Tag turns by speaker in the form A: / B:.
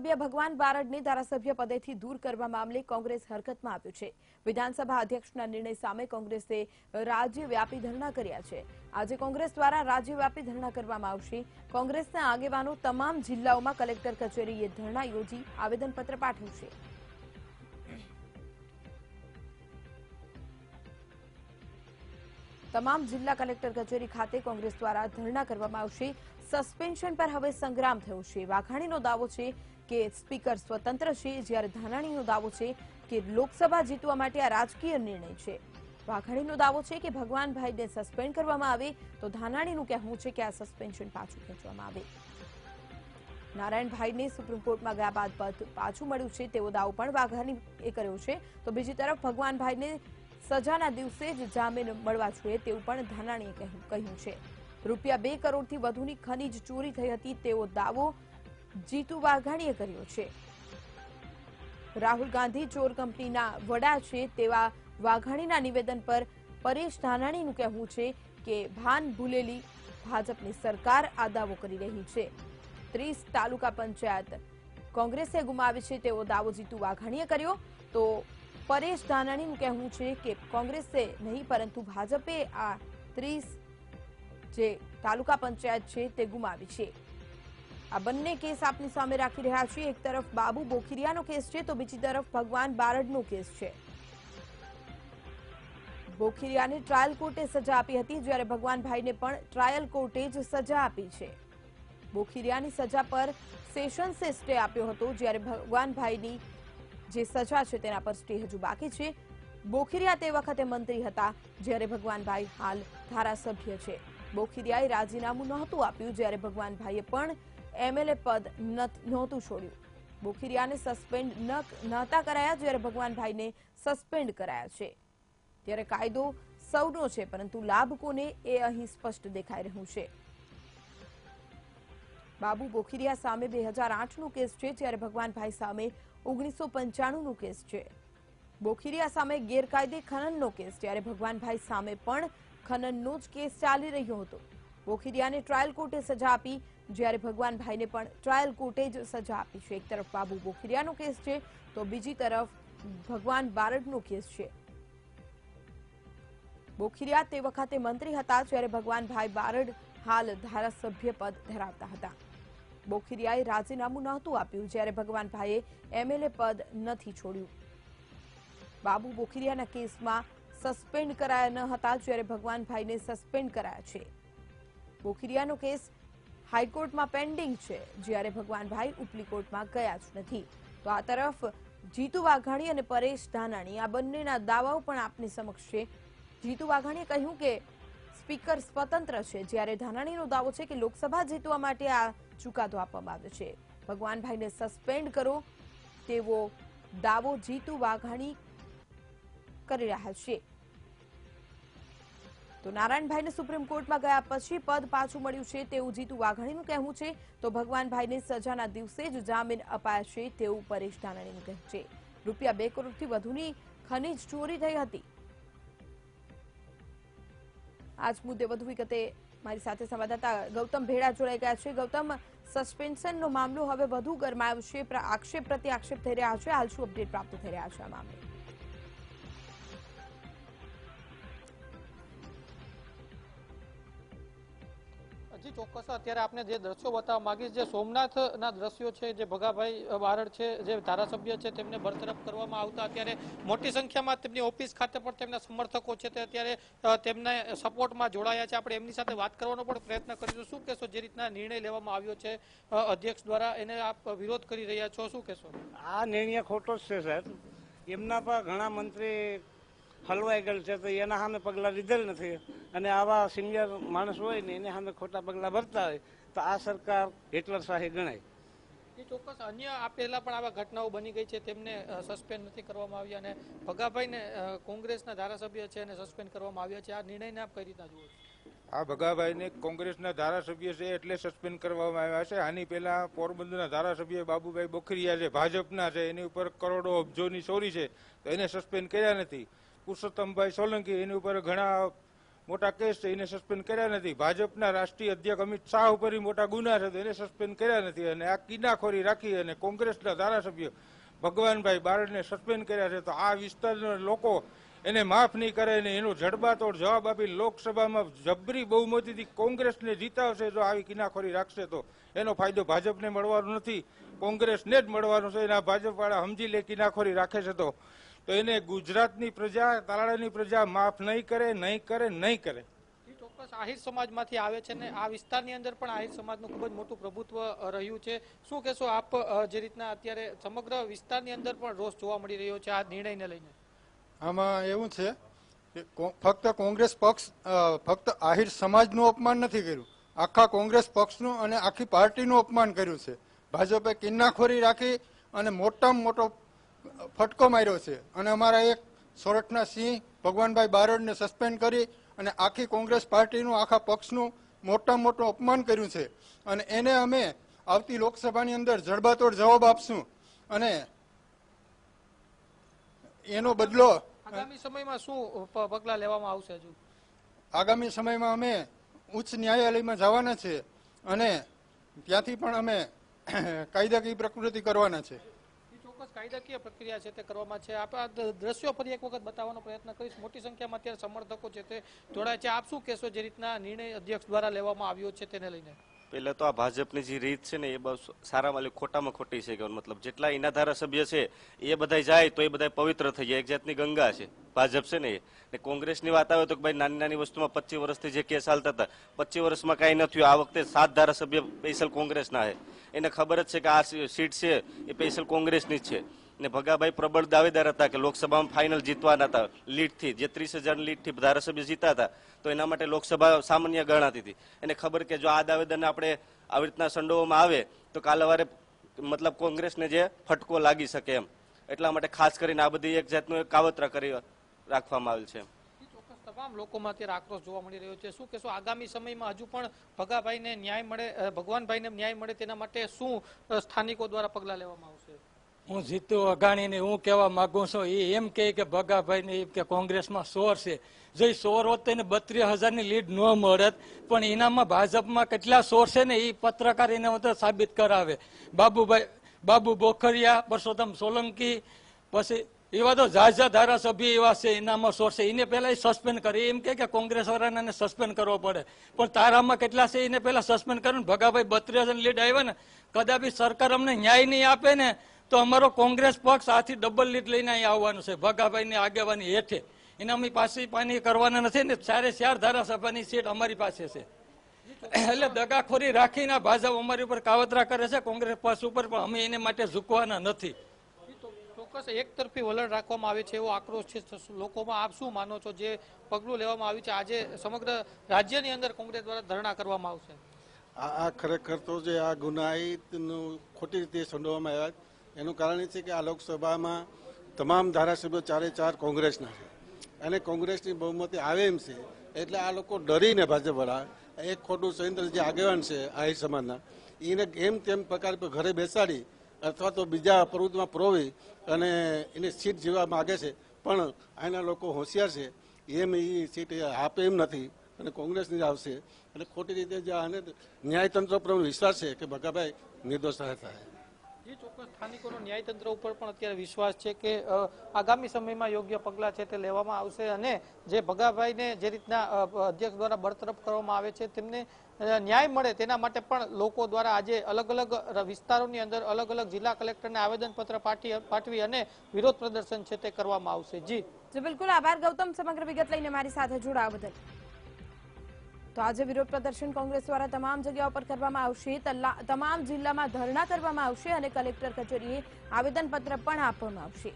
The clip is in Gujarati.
A: ધારાસભ્ય ભગવાન બારડને ધારાસભ્ય પદેથી દૂર કરવા મામલે કોંગ્રેસ હરકતમાં આવ્યું છે। વિધાનસભા અધ્યક્ષના નિર્ણય સામે કોંગ્રેસે રાજ્યવ્યાપી ધરણા કર્યા છે। આજે કોંગ્રેસ દ્વારા રાજ્યવ્યાપી ધરણા કરવામાં આવશે। કોંગ્રેસના આગેવાનો તમામ જિલ્લાઓમાં કલેક્ટર કચેરીએ ધરણા યોજી આવેદનપત્ર પાઠવશે। તમામ જિલ્લા કલેક્ટર કચેરી ખાતે કોંગ્રેસ દ્વારા ધરણા કરવામાં આવશે। સસ્પેન્શન પર હવે સંગ્રામ થયો છે। વાઘાણીનો દાવો છે કે સ્પીકર સ્વતંત્ર છે, જ્યારે ધાનાણીનો દાવો છે કે લોકસભા જીતવા માટે આ રાજકીય નિર્ણય છે। વાઘાણીનો દાવો છે કે ભગવાનભાઈને સસ્પેન્ડ કરવામાં આવે તો ધાનાણીનું કહેવું છે કે આ સસ્પેન્શન પાછું ખેંચવામાં આવે। નારાયણભાઈને સુપ્રીમ કોર્ટમાં ગયા બાદ પદ પાછું મળ્યું છે તેવો દાવો પણ વાઘાણીએ કર્યો છે। તો બીજી તરફ ભગવાનભાઈને સજાના દિવસે જ જામીન મળવા જોઈએ તેવું પણ ધાનાણીએ કહ્યું છે। રૂપિયા 2 કરોડથી વધુની ખનીજ ચોરી થઈ હતી તેવો દાવો જીતુ વાઘાણીએ કર્યો છે। રાહુલ ગાંધી ચોર કંપનીના વડા છે તેવા વાઘાણીના નિવેદન પર પરેશ ધાનાણીનું કહેવું છે કે ભાન ભૂલેલી ભાજપની સરકાર આ દાવો કરી રહી છે। 30 તાલુકા પંચાયત કોંગ્રેસે ગુમાવી છે તેવો દાવો જીતુ વાઘાણીએ કર્યો। તો પરેશ ધાનાણીનું કહેવું છે કે કોંગ્રેસે નહીં પરંતુ ભાજપે આ 30 જે તાલુકા પંચાયત છે તે ગુમાવી છે। આ બંને કેસ આપની સામે રાખી રહ્યા છીએ। એક તરફ બાબુ બોખીરિયાનો કેસ છે તો બીજી તરફ ભગવાન બારડનો કેસ છે। બોખીરિયાને ટ્રાયલ કોર્ટે સજા આપી હતી, જ્યારે ભગવાનભાઈને પણ ટ્રાયલ કોર્ટે જ સજા આપી છે। બોખીરિયાની સજા પર સેશન્સે સ્ટે આપ્યો હતો, જ્યારે ભગવાનભાઈની જે સજા છે તેના પર સ્ટે હજુ બાકી છે। બોખીરિયા તે વખતે મંત્રી હતા, જ્યારે ભગવાનભાઈ હાલ ધારાસભ્ય છે। બોખીરિયાએ રાજીનામું નહોતું આપ્યું, જ્યારે ભગવાનભાઈએ પણ એમએલએ પદ નહોતું છોડ્યું। બોખીરિયાને સસ્પેન્ડ નહોતા કરાયા, જ્યારે ભગવાનભાઈને સસ્પેન્ડ કરાયા છે। ત્યારે કાયદો સૌનો છે, પરંતુ લાભ કોને એ અહીં સ્પષ્ટ દેખાઈ રહ્યું છે। બાબુ બોખીરિયા સામે 2008નો કેસ છે, જ્યારે ભગવાનભાઈ સામે 1995નો કેસ છે। બોખીરિયા સામે ગેરકાયદે ખનનનો કેસ, જ્યારે ભગવાનભાઈ સામે પણ ખનનનો જ કેસ ચાલી રહ્યો હતો। બોખીરિયાને ટ્રાયલ કોર્ટે સજા આપી, જ્યારે ભગવાનભાઈને પણ ટ્રાયલ કોર્ટે જ સજા આપી છે। એક તરફ બાબુ બોખીરિયાનો કેસ છે તો બીજી તરફ ભગવાન બારડનો કેસ છે। બોખીરિયા તે વખતે મંત્રી હતા, જ્યારે ભગવાનભાઈ બારડ હાલ ધારાસભ્ય પદ ધરાવતા હતા। બોખીરિયાએ રાજીનામું નહોતું આપ્યું, જ્યારે ભગવાનભાઈએ એમએલએ પદ નથી છોડ્યું। બાબુ બોખીરિયાના કેસમાં સસ્પેન્ડ કરાયા ન હતા, જ્યારે ભગવાનભાઈને સસ્પેન્ડ કરાયા છે। બોખીરિયાનો કેસ હાઈકોર્ટમાં પેન્ડિંગ છે, જ્યારે ભગવાનભાઈ ઉપલી કોર્ટમાં ગયા જ નથી। તો આ તરફ જીતુ વાઘાણી અને પરેશ ધાનાણી આ બંનેના દાવાઓ પણ આપની સમક્ષ છે। જીતુ વાઘાણીએ કહ્યું કે સ્પીકર સ્વતંત્ર છે, જ્યારે ધાનાણીનો દાવો છે કે લોકસભા જીતવા માટે આ ચુકાદો આપવામાં આવ્યો છે। ભગવાનભાઈને સસ્પેન્ડ કરો તેવો દાવો જીતુ વાઘાણી કરી રહ્યા છે। તો નારાયણભાઈને સુપ્રીમ કોર્ટમાં ગયા પછી પદ પાછું મળ્યું છે તેવું જીતુ વાઘાણીનું કહેવું છે, તો ભગવાનભાઈને સજાના દિવસે જ જામીન અપાયા છે તેવું પરેશ ધાનાણીનું કહેવું છે। રૂપિયા 2 કરોડથી વધુની ખનીજ ચોરી થઈ હતી। આજ મુદ્દે વધુ વિગતે મારી સાથે સંવાદદાતા ગૌતમ ભેડા જોડાઈ ગયા છે। ગૌતમ, સસ્પેન્શનનો મામલો હવે વધુ ગરમાયો છે, આક્ષેપ પ્રત્યે આક્ષેપ થઈ રહ્યા છે, હાલ શું અપડેટ પ્રાપ્ત થઈ રહ્યા છે આ મામલે?
B: જી ચોક્કસ, અત્યારે આપને જે દ્રશ્યો બતાવવા માંગીશ, જે સોમનાથના દ્રશ્યો છે, જે ભગાભાઈ બારડ છે, જે ધારાસભ્ય છે, તેમને બરતરફ કરવામાં આવતા અત્યારે મોટી સંખ્યામાં તેમની ઓફિસ ખાતે પણ તેમના સમર્થકો છે તે અત્યારે તેમને સપોર્ટમાં જોડાયા છે। આપણે એમની સાથે વાત કરવાનો પણ પ્રયત્ન કરીશું। શું કહેશો, જે રીતના નિર્ણય લેવામાં આવ્યો છે અધ્યક્ષ દ્વારા, એને આપ વિરોધ કરી રહ્યા છો, શું કહેશો?
C: આ નિર્ણય ખોટો જ છે સાહેબ। એમના પર ઘણા મંત્રી હલવાઈ ગયેલ છે, તો એના સામે પગલાં લીધેલ નથી, અને આવા સિનિયર માણસ હોય ને એને સામે ખોટા પગલાં ભરતા હોય તો આ સરકાર હિટલરશાહી ગણાય।
B: એ ચોક્કસ અન્ય આ પહેલા પણ આવા ઘટનાઓ બની ગઈ છે, તેમને સસ્પેન્ડ નથી કરવામાં આવ્યા, અને ભગાભાઈને કોંગ્રેસના ધારાસભ્ય છે અને સસ્પેન્ડ કરવામાં આવ્યા છે। આ નિર્ણયને આપ કઈ રીતના જુઓ છો?
D: આ ભગાભાઈને કોંગ્રેસના ધારાસભ્ય છે એટલે સસ્પેન્ડ કરવામાં આવ્યા છે। આની પહેલા પોરબંદરના ધારાસભ્ય બાબુભાઈ બોખીરિયા છે, ભાજપના છે, એની ઉપર કરોડો અબજોની ચોરી છે તો એને સસ્પેન્ડ કર્યા નથી। પુરુષોત્તમભાઈ સોલંકી એની ઉપર ઘણા મોટા કેસ છે એને સસ્પેન્ડ કર્યા નથી. ભાજપના રાષ્ટ્રીય અધ્યક્ષ અમિત શાહ ઉપર મોટા ગુના છે તો એને સસ્પેન્ડ કર્યા નથી. અને આ કિનાખોરી રાખી અને કોંગ્રેસના ધારાસભ્ય ભગવાનભાઈ બારડને સસ્પેન્ડ કર્યા છે. તો આ વિસ્તારના લોકો એને માફ નહીં કરે ને એનો જડબાતોડ જવાબ આપી લોકસભામાં જબરી બહુમતીથી કોંગ્રેસને જીતાવશે. જો આવી કિનાખોરી રાખશે તો એનો ફાયદો ભાજપને મળવાનો નથી, કોંગ્રેસને જ મળવાનો છે. એના ભાજપવાળા સમજી લે કિનાખોરી રાખે છે તો એને ગુજરાતની પ્રજા, તાલાળાની પ્રજા માફ નહીં કરે, નહીં કરે, નહીં કરે.
B: ચોક્કસ આહિર સમાજમાંથી આવે છે ને આ વિસ્તારની અંદર પણ આહિર સમાજનું ખૂબ જ મોટું પ્રભુત્વ રહ્યું છે. શું કહેશો આપ, જે રીતના અત્યારે સમગ્ર વિસ્તારની અંદર પણ રોષ જોવા મળી રહ્યો છે આ નિર્ણયને લઈને?
E: આમાં એવું છે કે ફક્ત કોંગ્રેસ પક્ષ ફક્ત આહિર સમાજનું અપમાન નથી કર્યું, આખા કોંગ્રેસ પક્ષનું અને આખી પાર્ટીનું અપમાન કર્યું છે. ભાજપે કિન્નાખોરી રાખી અને મોટામાં મોટો ફટકો માર્યો છે. અને અમારા એક સોરઠના સિંહ ભગવાનભાઈ બારડને સસ્પેન્ડ કરી અને આખી કોંગ્રેસ પાર્ટીનું, આખા પક્ષનું મોટામાં મોટું અપમાન કર્યું છે. અને એને અમે આવતી લોકસભાની અંદર જડબાતોડ જવાબ આપશું અને એનો બદલો
B: આગામી સમયમાં શું પગલાં લેવામાં આવશે? હજુ
E: આગામી સમયમાં અમે ઉચ્ચ ન્યાયાલયમાં જવાના છે અને ત્યાંથી પણ અમે કાયદાકીય પ્રકૃતિ કરવાના છે.
B: ચોક્કસ કાયદાકીય પ્રક્રિયા છે તે કરવામાં છે. આપ આ દ્રશ્યો ફરી એક વખત બતાવવાનો પ્રયત્ન કરીશ. મોટી સંખ્યામાં અત્યારે સમર્થકો છે તે જોડાય છે. આપ શું કહેશો જે રીતના નિર્ણય અધ્યક્ષ દ્વારા લેવામાં આવ્યો છે તેને લઈને?
F: પહેલા તો આ ભાજપની જે રીત છે ને એ બહુ સારામાં ખોટામાં ખોટી છે. કે મતલબ જેટલા એના ધારાસભ્ય છે એ બધા જાય તો એ બધા પવિત્ર થઈ જાય, એક જાતની ગંગા છે ભાજપ છે ને એ. કોંગ્રેસની વાત આવે તો કે ભાઈ નાની નાની વસ્તુમાં 25 વર્ષથી જે કેસ હાલતા હતા 25 વર્ષમાં કાંઈ નથી થયું. આ વખતે 7 ધારાસભ્ય સ્પેશિયલ કોંગ્રેસના છે. એને ખબર જ છે કે આ સીટ છે એ સ્પેશિયલ કોંગ્રેસની જ છે. ને ભગાભાઈ પ્રબળ દાવેદાર હતા કે લોકસભામાં ફાઇનલ જીતવાના હતા લીડથી, જે 30,000 લીડથી ધારાસભ્ય જીતા હતા તો એના માટે લોકસભા સામાન્ય ગણાતી હતી. એને ખબર કે જો આ દાવેદારને આપણે આવી રીતના સંડોવામાં આવે તો કાલવારે મતલબ કોંગ્રેસને જે ફટકો લાગી શકે એમ, એટલા માટે ખાસ કરીને આ બધી એક જાતનું કાવતરા કરી રાખવામાં આવેલ છે.
B: તમામ લોકોમાં અત્યારે આક્રોશ જોવા મળી રહ્યો છે. શું કહેશો આગામી સમયમાં હજુ પણ ભગાભાઈને ન્યાય મળે, ભગવાનભાઈને ન્યાય મળે તેના માટે શું સ્થાનિકો દ્વારા પગલાં લેવામાં આવશે?
G: હું જીતુ અઘાણીને હું કહેવા માંગુ છું, એ એમ કહે કે ભગાભાઈને કે કોંગ્રેસમાં સોર છે. જો એ સોર હોત તો એને 32,000ની લીડ ન મળત, પણ એનામાં ભાજપમાં કેટલા સોર છે ને એ પત્રકાર એને સાબિત કરાવે. બાબુ બોખરિયા, પરસોત્તમ સોલંકી, પછી એવા તો ઝાઝા ધારાસભ્ય એવા છે એનામાં સોર છે. એને પહેલા સસ્પેન્ડ કરે. એમ કે કોંગ્રેસ વાળાને સસ્પેન્ડ કરવો પડે, પણ તારામાં કેટલા છે એને પહેલા સસ્પેન્ડ કરે. ભગાભાઈ 32,000 લીડ આવ્યા ને, કદાપી સરકાર અમને ન્યાય નહીં આપે ને તો અમારો કોંગ્રેસ પક્ષ આથી ડબલ લીડ લઈને અહીં આવવાનું છે ભગાભાઈની આગેવાની હેઠે. એને અમે પાછી પાની કરવાના નથી ને. 4 ધારાસભાની સીટ અમારી પાસે છે. એટલે દગાખોરી રાખીને ભાજપ અમારી ઉપર કાવતરા કરે છે કોંગ્રેસ પક્ષ ઉપર, પણ અમે એને માટે ઝૂકવાના નથી.
B: ચોક્કસ એક તરફી વલણ રાખવામાં આવે છે એવો આક્રોશ છે લોકોમાં. આપ શું માનો છો જે પગલું લેવામાં આવ્યું છે આજે સમગ્ર રાજ્યની અંદર કોંગ્રેસ દ્વારા ધરણા કરવામાં આવશે?
H: આ ખરેખર તો જે આ ગુનાહિતનું ખોટી રીતે સંડોવામાં આવ્યા એનું કારણ એ છે કે આ લોકસભામાં તમામ ધારાસભ્યો 4 કોંગ્રેસના છે અને કોંગ્રેસની બહુમતી આવે એમ છે. એટલે આ લોકો ડરીને ભાજપવાળા એક ખોટું સંયંત્ર જે આગેવાન છે આહિર સમાજના એને એમ તેમ પ્રકાર પર ઘરે બેસાડી અથવા તો બીજા પ્રવૃત્તિમાં પ્રોવી અને એને સીટ જીવવા માગે છે. પણ આના લોકો હોશિયાર છે, એમ એ સીટ આપે એમ નથી અને કોંગ્રેસની જ આવશે. અને ખોટી રીતે જે આને ન્યાયતંત્ર પર વિશ્વાસ છે કે ભગાભાઈ નિર્દોષ થાય.
B: જે ચોક્કસ સ્થાનિકોનો ન્યાયતંત્ર ઉપર પણ અત્યારે વિશ્વાસ છે કે આગામી સમયમાં યોગ્ય પગલાં છે તે લેવામાં આવશે અને જે ભગાભાઈને જે રીતના અધ્યક્ષ દ્વારા બરતરફ કરવામાં આવે છે તેમને ન્યાય મળે તેના માટે પણ લોકો દ્વારા આજે અલગ અલગ વિસ્તારોની અંદર અલગ અલગ જિલ્લા કલેક્ટરને આવેદનપત્ર પાઠવી અને વિરોધ પ્રદર્શન છે તે કરવામાં આવશે. જી
A: બિલકુલ આભાર ગૌતમ, સમગ્ર વિગત લઈને મારી સાથે જોડાવા બદલ. તો આજે વિરોધ પ્રદર્શન કોંગ્રેસ દ્વારા તમામ જગ્યાઓ પર કરવામાં આવશે, તમામ જિલ્લામાં ધરણા કરવામાં આવશે અને કલેક્ટર કચેરીએ આવેદનપત્ર પણ આપવામાં આવશે.